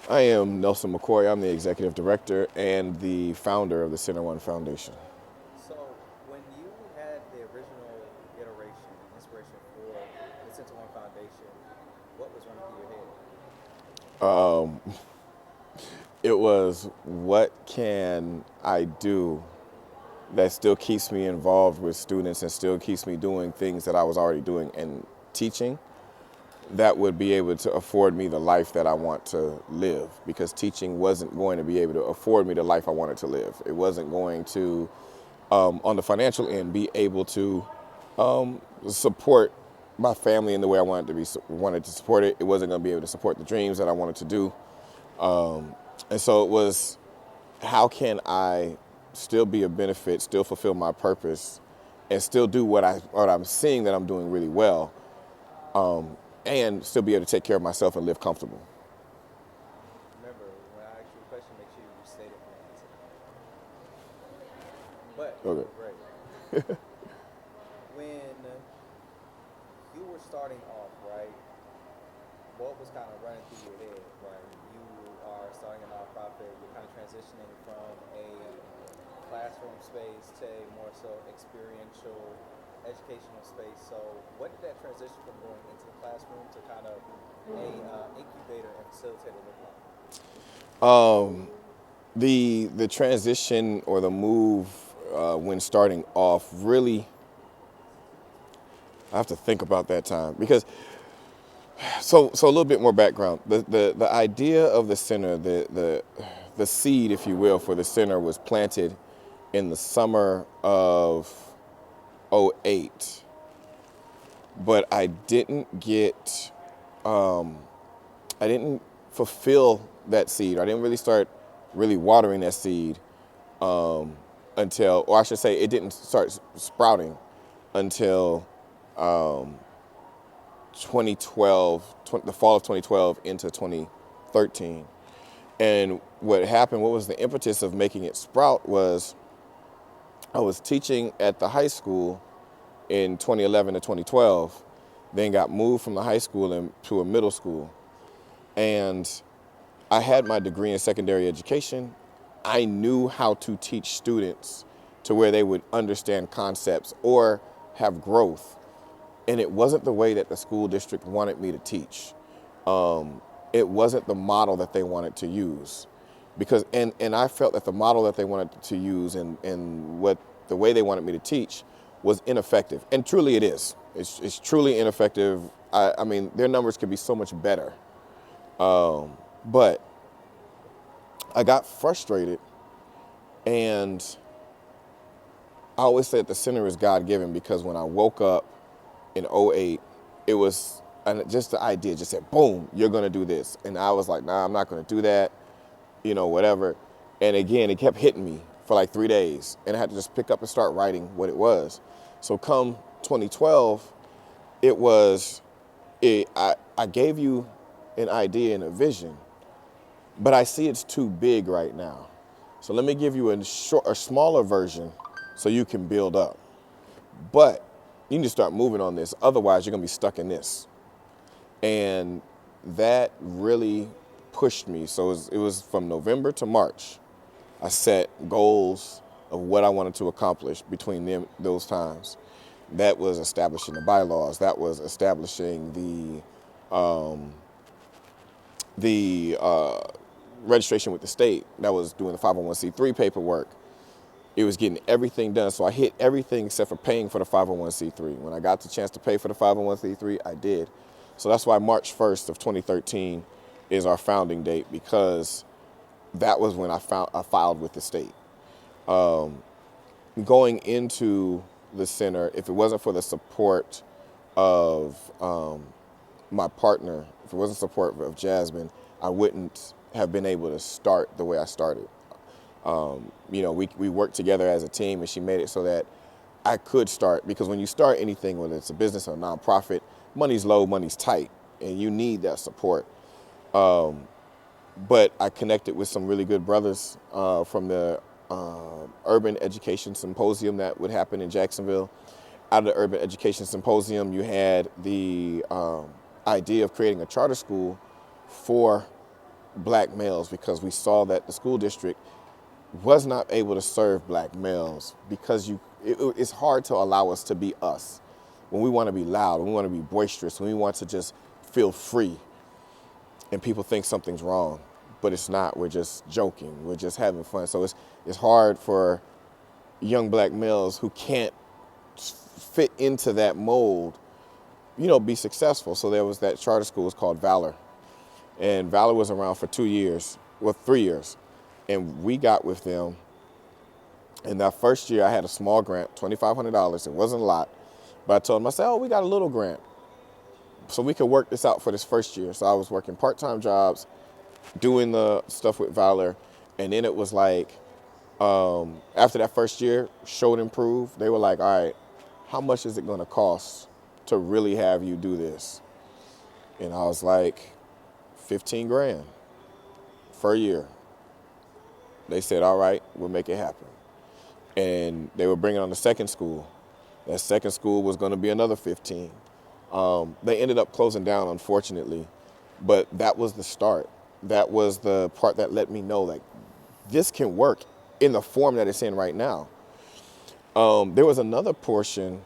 I am Nelson McCoy. I'm the executive director and the founder of the Center One Foundation. So, when you had the original iteration and inspiration for the Center One Foundation, what was running through your head? It was, what can I do that still keeps me involved with students and still keeps me doing things that I was already doing and teaching, that would be able to afford me the life that I want to live, because teaching wasn't going to be able to afford me the life I wanted to live. It wasn't going to, on the financial end, be able to support my family in the way I wanted to support it. It wasn't going to be able to support the dreams that I wanted to do. And so it was, how can I still be a benefit, still fulfill my purpose, and still do what I'm seeing that I'm doing really well, and still be able to take care of myself and live comfortable. Remember, when I asked you a question, make sure you restate it when I answer. But you're Okay. doing great. When you were starting off, right, what was kind of running through your head, right? You are starting a nonprofit, you're kind of transitioning from a classroom space to a more so experiential educational space. So, what did that transition from going into the classroom to kind of a incubator and facilitator look like? The transition or the move, when starting off, really, I have to think about that time, because so a little bit more background. The idea of the center, the seed, if you will, for the center was planted in the summer of '08, but I didn't fulfill that seed. I didn't really start really watering that seed until, or I should say, it didn't start sprouting until 2012, the fall of 2012 into 2013. And what happened, what was the impetus of making it sprout, was I was teaching at the high school in 2011 to 2012, then got moved from the high school to a middle school. And I had my degree in secondary education. I knew how to teach students to where they would understand concepts or have growth. And it wasn't the way that the school district wanted me to teach. It wasn't the model that they wanted to use. And I felt that the model that they wanted to use and what the way they wanted me to teach was ineffective. And truly it is. It's truly ineffective. I mean, their numbers could be so much better. But I got frustrated, and I always said the center is God-given, because when I woke up in '08, it was just the idea just said, boom, you're going to do this. And I was like, nah, I'm not going to do that, whatever. And again, it kept hitting me for like 3 days, and I had to just pick up and start writing what it was. So come 2012, it was, I gave you an idea and a vision, but I see it's too big right now. So let me give you a smaller version so you can build up. But you need to start moving on this. Otherwise, you're going to be stuck in this. And that really pushed me. So it was from November to March. I set goals of what I wanted to accomplish between those times. That was establishing the bylaws. That was establishing the registration with the state. That was doing the 501c3 paperwork. It was getting everything done. So I hit everything except for paying for the 501c3. When I got the chance to pay for the 501c3, I did. So that's why March 1st of 2013 is our founding date, because that was when I filed with the state. Going into the center, if it wasn't for the support of my partner, if it wasn't support of Jasmine, I wouldn't have been able to start the way I started. We worked together as a team, and she made it so that I could start, because when you start anything, whether it's a business or a nonprofit, money's low, money's tight, and you need that support. But I connected with some really good brothers from the Urban Education Symposium that would happen in Jacksonville. Out of the Urban Education Symposium, you had the idea of creating a charter school for black males because we saw that the school district was not able to serve black males because it's hard to allow us to be us when we want to be loud, when we want to be boisterous, when we want to just feel free, and people think something's wrong, but it's not. We're just joking. We're just having fun. So it's hard for young black males who can't fit into that mold, be successful. So there was that charter school, it was called Valor. And Valor was around for 2 years, well, 3 years. And we got with them. And that first year I had a small grant, $2,500. It wasn't a lot. But I told them, I said, we got a little grant. So we could work this out for this first year. So I was working part-time jobs, doing the stuff with Valor. And then it was like, after that first year, showed improve. They were like, all right, how much is it going to cost to really have you do this? And I was like, 15 grand for a year. They said, all right, we'll make it happen. And they were bringing on the second school. That second school was going to be another 15. They ended up closing down, unfortunately, but that was the start. That was the part that let me know, like, this can work in the form that it's in right now. There was another portion,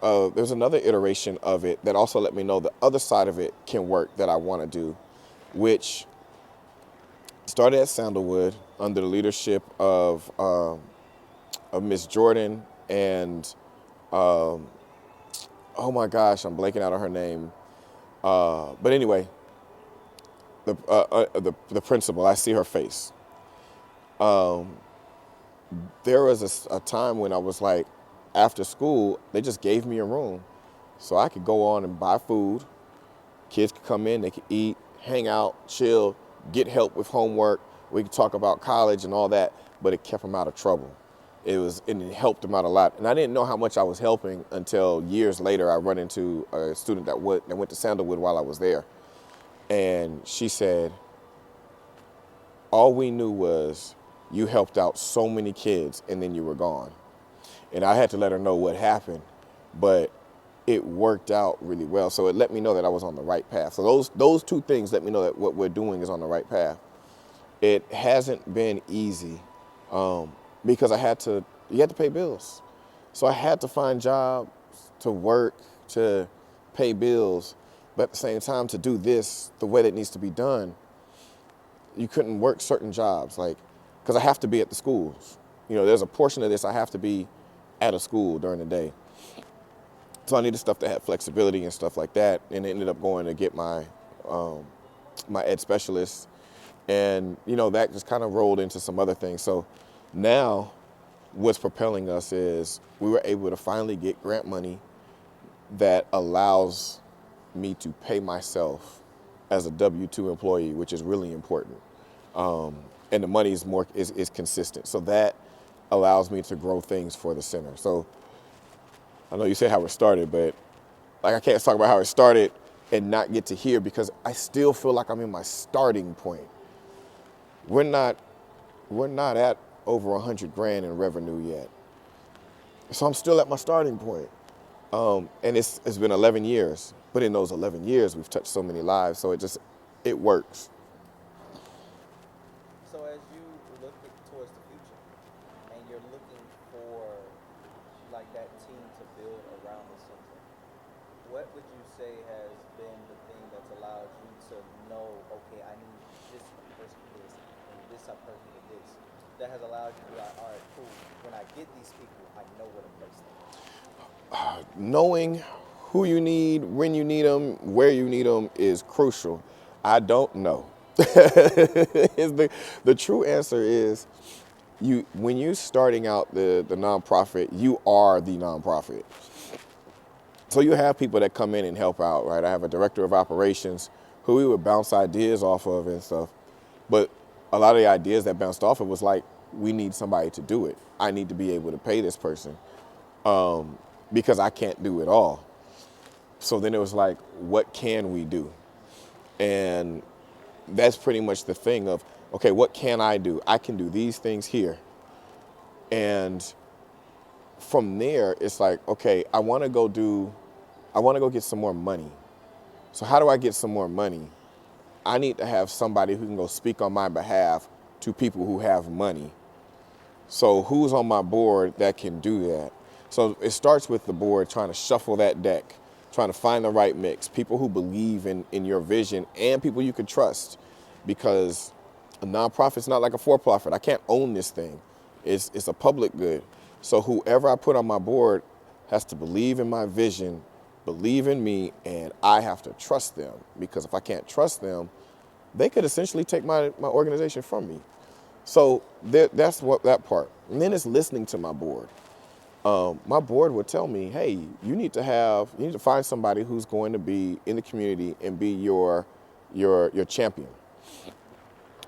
there's another iteration of it that also let me know the other side of it can work that I want to do, which started at Sandalwood under the leadership of Miss Jordan and, oh my gosh, I'm blanking out on her name. But anyway, the principal, I see her face. There was a time when I was like, after school, they just gave me a room so I could go on and buy food. Kids could come in, they could eat, hang out, chill, get help with homework. We could talk about college and all that, but it kept them out of trouble. And it helped them out a lot. And I didn't know how much I was helping until years later I run into a student that went to Sandalwood while I was there. And she said, all we knew was you helped out so many kids and then you were gone. And I had to let her know what happened, but it worked out really well. So it let me know that I was on the right path. So those two things let me know that what we're doing is on the right path. It hasn't been easy because you had to pay bills. So I had to find jobs to work, to pay bills, but at the same time to do this the way that it needs to be done. You couldn't work certain jobs, like, because I have to be at the schools. There's a portion of this I have to be at a school during the day. So I needed stuff that had flexibility and stuff like that, and I ended up going to get my ed specialist, and that just kind of rolled into some other things. So now what's propelling us is we were able to finally get grant money that allows me to pay myself as a W-2 employee, which is really important. And the money is consistent. So that allows me to grow things for the center. So I know you said how it started, but I can't talk about how it started and not get to here because I still feel like I'm in my starting point. We're not at over 100 grand in revenue yet. So I'm still at my starting point. And it's been 11 years, but in those 11 years, we've touched so many lives. So it works. So as you look towards the future and you're looking for like that team to build around the center, what would you say has been the thing that's allowed you to know, okay, I need this person for this and this person for this, that has allowed you to be like, all right, cool, when I get these people, I know where to place them? Knowing who you need, when you need them, where you need them is crucial. I don't know. The true answer is when you're starting out the nonprofit, you are the nonprofit. So you have people that come in and help out, right? I have a director of operations who we would bounce ideas off of and stuff. But a lot of the ideas that bounced off of was like, we need somebody to do it. I need to be able to pay this person because I can't do it all. So then it was like, what can we do? And that's pretty much the thing of, okay, what can I do? I can do these things here. And from there, it's like, okay, I want to go get some more money. So how do I get some more money? I need to have somebody who can go speak on my behalf to people who have money. So who's on my board that can do that? So it starts with the board trying to shuffle that deck, trying to find the right mix, people who believe in your vision and people you can trust, because a nonprofit's not like a for-profit. I can't own this thing. It's a public good. So whoever I put on my board has to believe in my vision, believe in me, and I have to trust them, because if I can't trust them, they could essentially take my organization from me. So that's what that part. And then it's listening to my board. My board would tell me, hey, you need to find somebody who's going to be in the community and be your champion.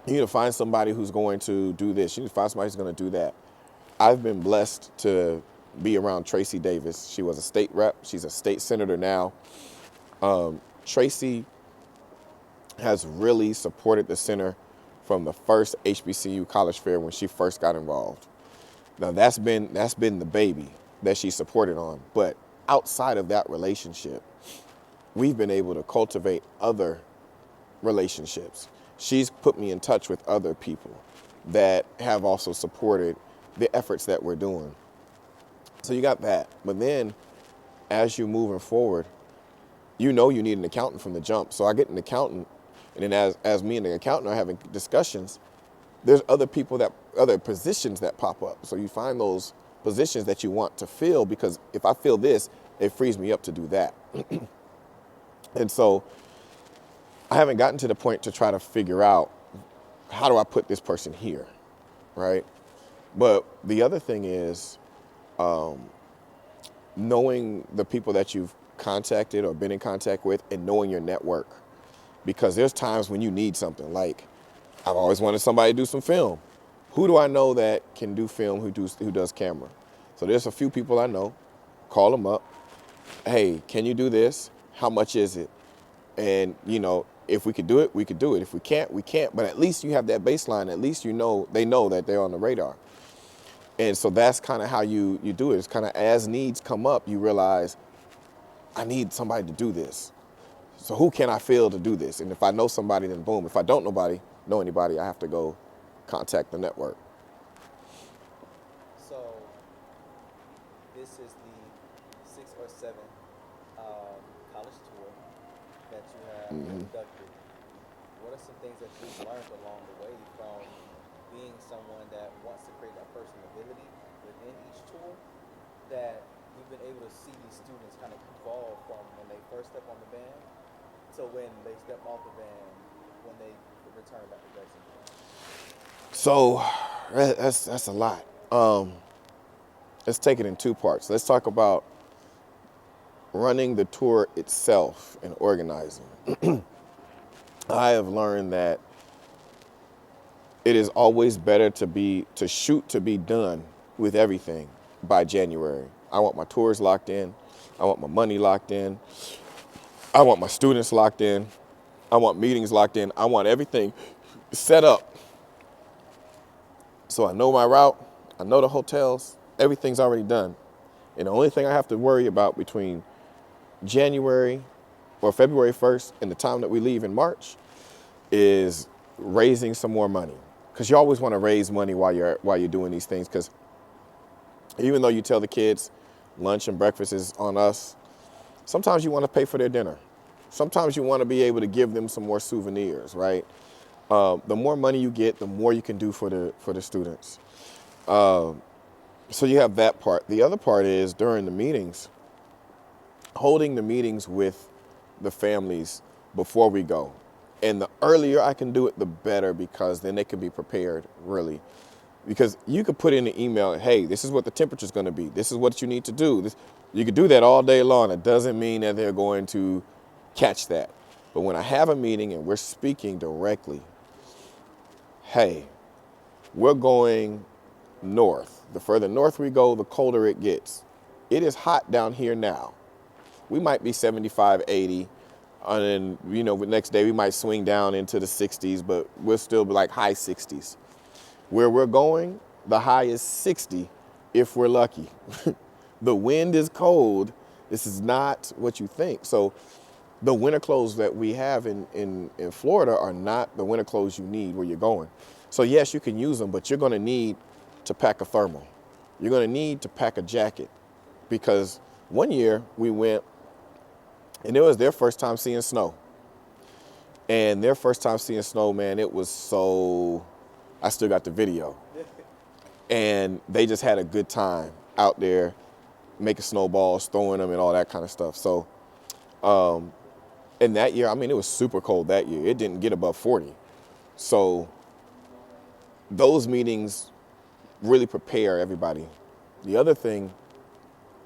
You need to find somebody who's going to do this. You need to find somebody who's going to do that. I've been blessed to be around Tracy Davis. She was a state rep. She's a state senator now. Tracy has really supported the center from the first HBCU college fair when she first got involved. Now that's been the baby that she supported on. But outside of that relationship, we've been able to cultivate other relationships. She's put me in touch with other people that have also supported the efforts that we're doing. So you got that. But then as you're moving forward, you know you need an accountant from the jump. So I get an accountant, and then as me and the accountant are having discussions, there's other positions that pop up. So you find those positions that you want to fill, because if I fill this, it frees me up to do that. And so I haven't gotten to the point to try to figure out, how do I put this person here, right? But the other thing is knowing the people that you've contacted or been in contact with, and knowing your network. Because there's times when you need something. Like, I've always wanted somebody to do some film. Who do I know that can do film, who does camera? So there's a few people I know. Call them up. Hey, can you do this? How much is it? And, if we could do it, we could do it. If we can't, we can't. But at least you have that baseline. At least they know that they're on the radar. And so that's kind of how you do it. It's kind of as needs come up, you realize, I need somebody to do this. So who can I fill to do this? And if I know somebody, then boom. If I don't know anybody, I have to go contact the network. So this is the 6th or 7th college tour that you have conducted. What are some things that you've learned along the way from being someone that wants to create that personability within each tour, that you've been able to see these students kind of evolve from when they first step on the van to when they step off the van, when they return back to Jacksonville? So that's a lot. Let's take it in two parts. Let's talk about running the tour itself and organizing. I have learned that it is always better to shoot to be done with everything by January. I want my tours locked in. I want my money locked in. I want my students locked in. I want meetings locked in. I want everything set up. So I know my route. I know the hotels. Everything's already done. And the only thing I have to worry about between January or February 1st and the time that we leave in March is raising some more money. Because you always want to raise money while you're doing these things. Because even though you tell the kids lunch and breakfast is on us, sometimes you want to pay for their dinner. Sometimes you want to be able to give them some more souvenirs, right? The more money you get, the more you can do for the students. So you have that part. The other part is during the meetings, holding the meetings with the families before we go. And the earlier I can do it, the better, because then they can be prepared, really. Because you could put in an email, hey, this is what the temperature's going to be. This is what you need to do. You could do that all day long. It doesn't mean that they're going to catch that. But when I have a meeting and we're speaking directly, hey, we're going north. The further north we go, the colder it gets. It is hot down here now. We might be 75, 80. And then, the next day we might swing down into the 60s, but we'll still be like high 60s. Where we're going, the high is 60 if we're lucky. The wind is cold. This is not what you think. So the winter clothes that we have in Florida are not the winter clothes you need where you're going. So yes, you can use them, but you're going to need to pack a thermal. You're going to need to pack a jacket because one year we went and it was their first time seeing snow. And their first time seeing snow, man, it was so, I still got the video. And they just had a good time out there making snowballs, throwing them and all that kind of stuff. So in that year, I mean, it was super cold that year. It didn't get above 40. So those meetings really prepare everybody. The other thing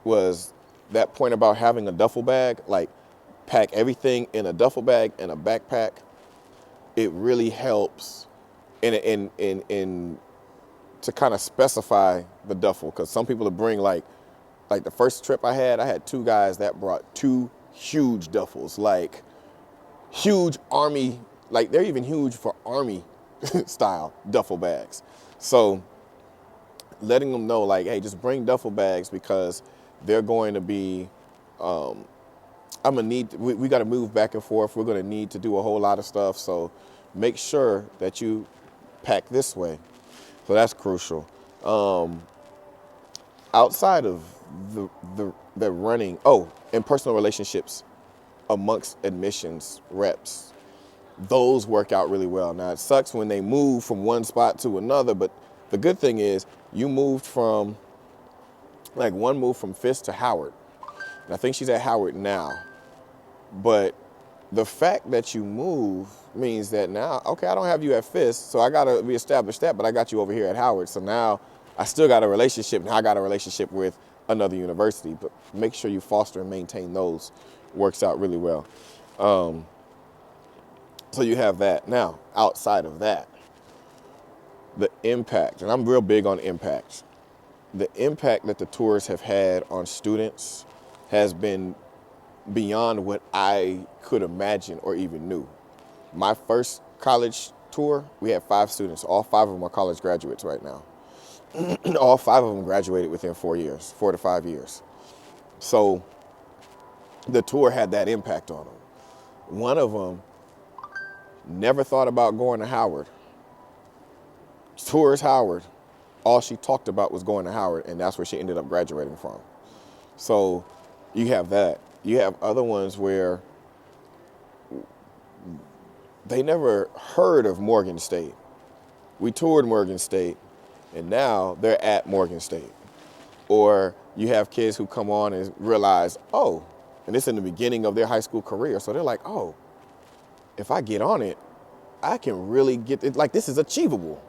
was that point about having a duffel bag, like pack everything in a duffel bag and a backpack. It really helps in to kind of specify the duffel, because some people will bring like the first trip I had two guys that brought two huge duffels, like huge army, like they're even huge for army style duffel bags. So letting them know like, hey, just bring duffel bags because they're going to be, I'm gonna need, we got to move back and forth. We're gonna need to do a whole lot of stuff. So make sure that you pack this way. So that's crucial. Outside of the running, and personal relationships amongst admissions reps, those work out really well. Now it sucks when they move from one spot to another, but the good thing is you moved from, like one moved from Fisk to Howard. And I think she's at Howard now. But the fact that you move means that now, okay, I don't have you at Fisk, so I got to reestablish that, but I got you over here at Howard. So now I still got a relationship. Now I got a relationship with another university, but make sure you foster and maintain those. Works out really well. So you have that. Now, outside of that, the impact, and I'm real big on impact. The impact that the tours have had on students has been beyond what I could imagine or even knew. My first college tour, we had 5 students. All 5 of them are college graduates right now. All 5 of them graduated within 4 years, 4 to 5 years. So the tour had that impact on them. One of them never thought about going to Howard. Tour is Howard. All she talked about was going to Howard, and that's where she ended up graduating from. So you have that. You have other ones where they never heard of Morgan State. We toured Morgan State, and now they're at Morgan State. Or you have kids who come on and realize, oh, and it's in the beginning of their high school career, so they're like, oh, if I get on it, I can really get it. Like, this is achievable.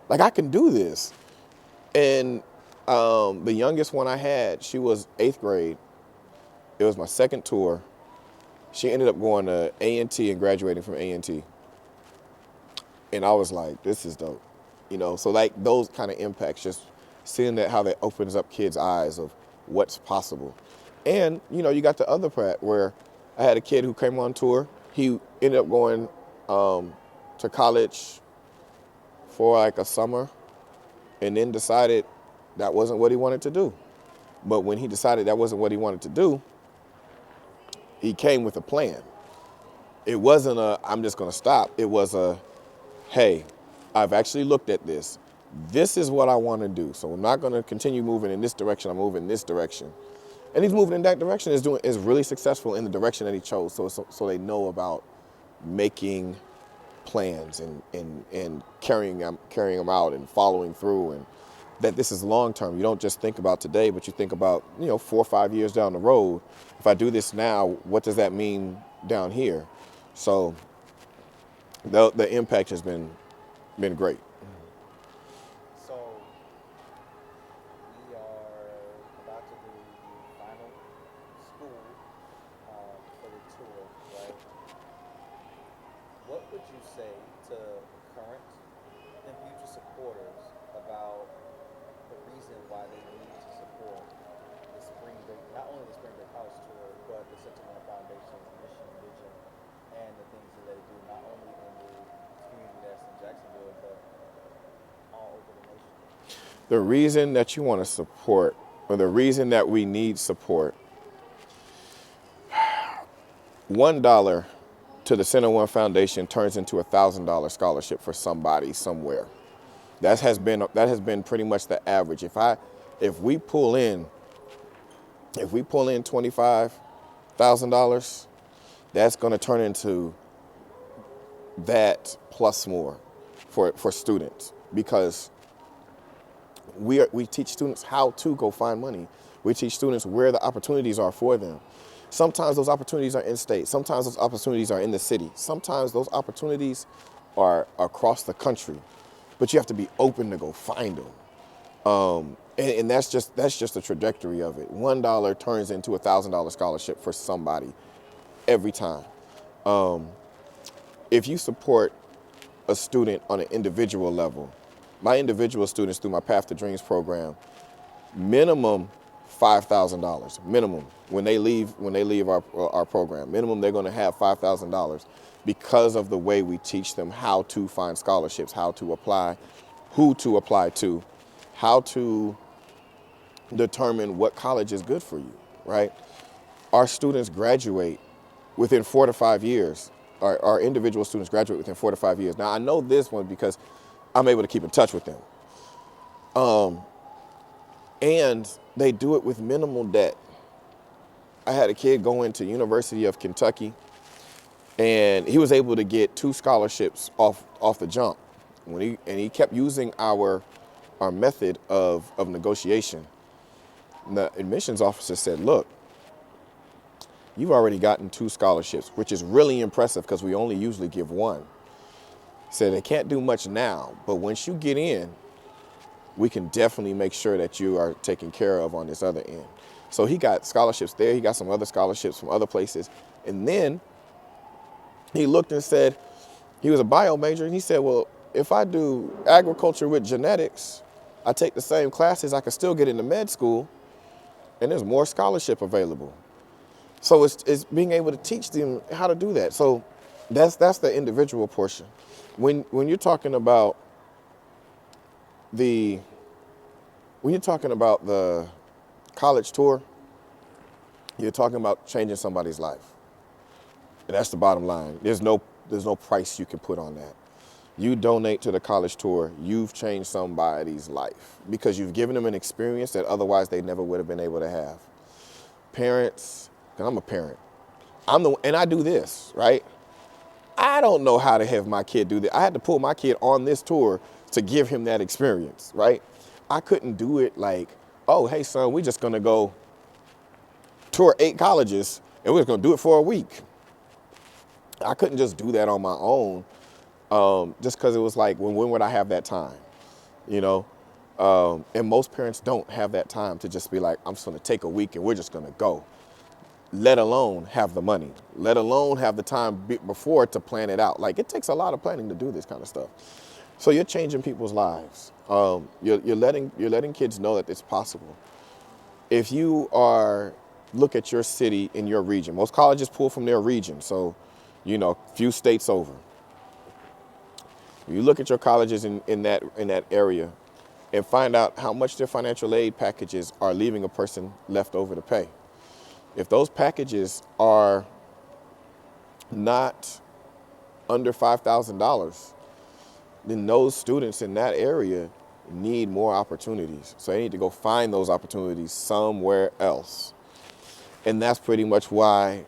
Like, I can do this. And the youngest one I had, she was 8th grade. It was my second tour. She ended up going to A&T and graduating from A&T. And I was like, this is dope. You know, so like those kind of impacts, just seeing that how that opens up kids' eyes of what's possible. And, you know, you got the other part where I had a kid who came on tour. He ended up going to college for like a summer and then decided that wasn't what he wanted to do. But when he decided that wasn't what he wanted to do, he came with a plan. It wasn't a, I'm just going to stop. It was a, hey, I've actually looked at this. This is what I want to do. So I'm not going to continue moving in this direction. I'm moving in this direction. And he's moving in that direction, is really successful in the direction that he chose. So they know about making plans and carrying them out and following through, and that this is long term. You don't just think about today, but you think about, 4 or 5 years down the road. If I do this now, what does that mean down here? So the impact has been great. So we are about to do the final school for the tour, right? What would you say to current and future supporters about the reason why they need to support the Spring Break, not only the Spring Break College Tour, but the Sentimental Foundation's mission, vision, and the things that they do, not only in the community that's in Jacksonville, but all over the nation? The reason that you want to support, or the reason that we need support, $1 to the Center One Foundation turns into $1,000 scholarship for somebody somewhere. That has been pretty much the average. If we pull in $25,000, that's going to turn into that plus more for students, because we teach students how to go find money. We teach students where the opportunities are for them. Sometimes those opportunities are in state. Sometimes those opportunities are in the city. Sometimes those opportunities are across the country, but you have to be open to go find them. And that's just the trajectory of it. $1 turns into $1,000 scholarship for somebody every time. If you support a student on an individual level, my individual students through my Path to Dreams program, minimum $5,000 minimum when they leave our program. Minimum, they're going to have $5,000 because of the way we teach them how to find scholarships, how to apply, who to apply to, how to determine what college is good for you, right? Our students graduate within 4 to 5 years. Our individual students graduate within 4 to 5 years. Now, I know this one because I'm able to keep in touch with them. And they do it with minimal debt. I had a kid go into University of Kentucky, and he was able to get 2 scholarships off the jump. He kept using our method of negotiation. And the admissions officer said, look, you've already gotten 2 scholarships, which is really impressive because we only usually give 1. Said they can't do much now, but once you get in, we can definitely make sure that you are taken care of on this other end. So he got scholarships there. He got some other scholarships from other places. And then he looked and said, he was a bio major, and he said, well, if I do agriculture with genetics, I take the same classes, I can still get into med school, and there's more scholarship available. So it's being able to teach them how to do that. So that's the individual portion. When you're talking about the college tour, you're talking about changing somebody's life. And that's the bottom line. There's no price you can put on that. You donate to the college tour, you've changed somebody's life because you've given them an experience that otherwise they never would have been able to have. Parents, because I'm a parent, and I do this, right? I don't know how to have my kid do that. I had to pull my kid on this tour to give him that experience, right? I couldn't do it like, oh, hey, son, we're just going to go tour 8 colleges and we're just going to do it for a week. I couldn't just do that on my own just because it was like, when would I have that time, you know? And most parents don't have that time to just be like, I'm just going to take a week and we're just going to go. Let alone have the money, let alone have the time before to plan it out. Like, it takes a lot of planning to do this kind of stuff. So you're changing people's lives. You're letting kids know that it's possible. If you look at your city in your region, most colleges pull from their region. So, few states over. You look at your colleges in that area and find out how much their financial aid packages are leaving a person left over to pay. If those packages are not under $5,000, then those students in that area need more opportunities. So they need to go find those opportunities somewhere else. And that's pretty much why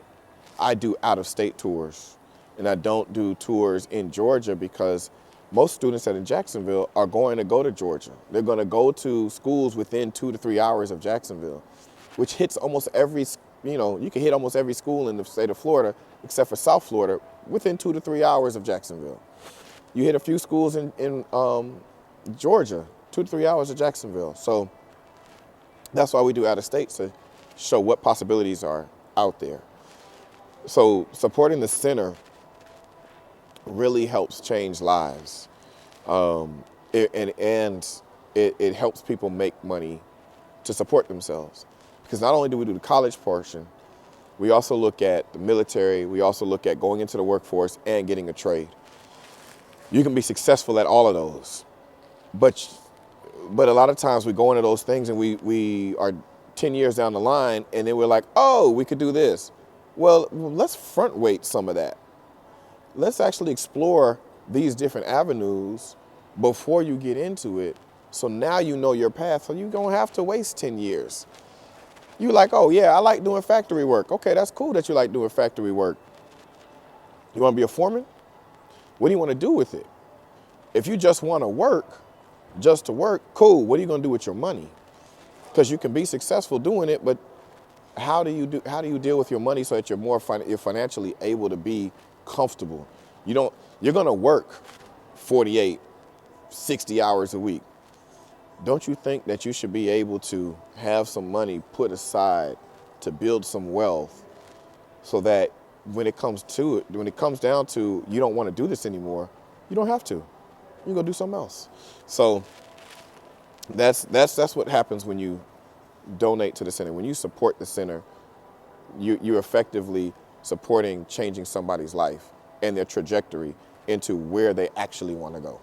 I do out-of-state tours. And I don't do tours in Georgia because most students that are in Jacksonville are going to go to Georgia. They're going to go to schools within 2 to 3 hours of Jacksonville, which hits almost every, you can hit almost every school in the state of Florida, except for South Florida, within 2 to 3 hours of Jacksonville. You hit a few schools in Georgia, 2 to 3 hours of Jacksonville. So that's why we do out of state, to show what possibilities are out there. So supporting the center really helps change lives. It helps people make money to support themselves. Because not only do we do the college portion, we also look at the military, we also look at going into the workforce and getting a trade. You can be successful at all of those. But a lot of times we go into those things and we are 10 years down the line and then we're like, oh, we could do this. Well, let's front weight some of that. Let's actually explore these different avenues before you get into it. So now you know your path. So you don't have to waste 10 years. You like, oh yeah, I like doing factory work. Okay, that's cool that you like doing factory work. You want to be a foreman? What do you want to do with it? If you just want to work, just to work, cool. What are you going to do with your money? Because you can be successful doing it, but how do you deal with your money so that you're financially able to be comfortable? You're going to work 48, 60 hours a week. Don't you think that you should be able to have some money put aside to build some wealth so that when it comes down to you don't want to do this anymore, you don't have to. You go do something else. So that's what happens when you donate to the center. When you support the center, you're effectively supporting changing somebody's life and their trajectory into where they actually want to go.